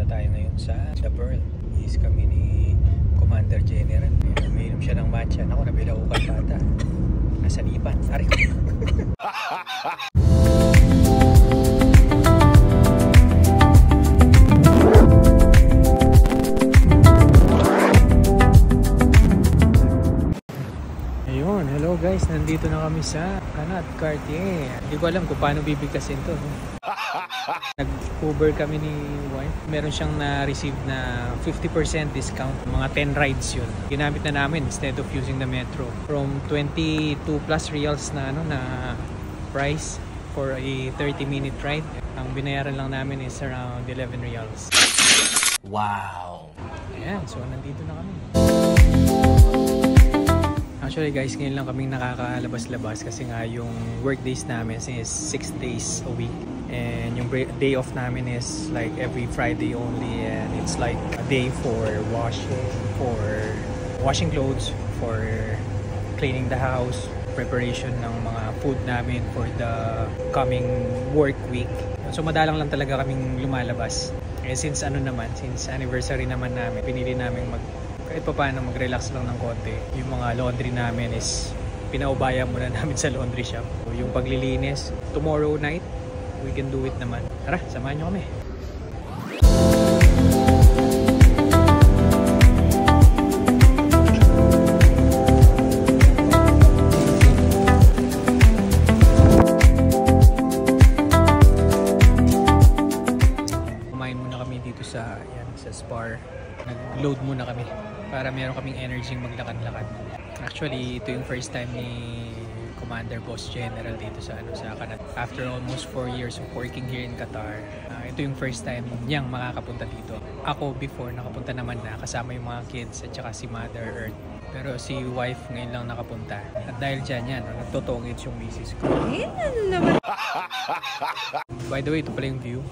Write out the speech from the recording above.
Punta tayo ngayon sa The Pearl. Is kami ni Commander General. Umiinom siya ng matcha. Ako, nabila ko kay bata. Nasanipan. Aray ko. Ayun, hello guys. Nandito na kami sa Canat Cartier. Hindi ko alam kung paano bibigkasin to. Nag-Uber kami ni wife. Meron siyang na-receive na 50% discount. Mga 10 rides yun. Ginamit na namin instead of using the metro. From 22 plus reals na, na price for a 30-minute ride. Ang binayaran lang namin is around 11 reals. Wow! Ayan, so nandito na kami. Actually guys, ngayon lang kaming nakakalabas-labas kasi nga yung work days namin is 6 days a week. And yung day off namin is like every Friday only, and it's like a day for washing clothes, for cleaning the house, preparation ng mga food namin for the coming work week. So madalang lang talaga kaming lumalabas. Eh since anniversary naman namin, pinili namin kahit pa paano mag-relax lang ng konti. Yung mga laundry namin is pinaubaya muna namin sa laundry shop. So, yung paglilinis, tomorrow night, we can do it naman. Tara, samahan nyo kami. Kumain muna kami dito sa Spar. Nag-load muna kami para meron kaming energy maglakad-lakad. Actually, ito yung first time ni Commander Boss General dito sa Canat. After almost 4 years of working here in Qatar, ito yung first time niyang makakapunta dito. Ako before nakapunta naman na kasama yung mga kids at saka si Mother Earth. Pero si wife ngayon lang nakapunta. At dahil dyan yan, nagtotongits yung misis ko. By the way, ito pala yung view.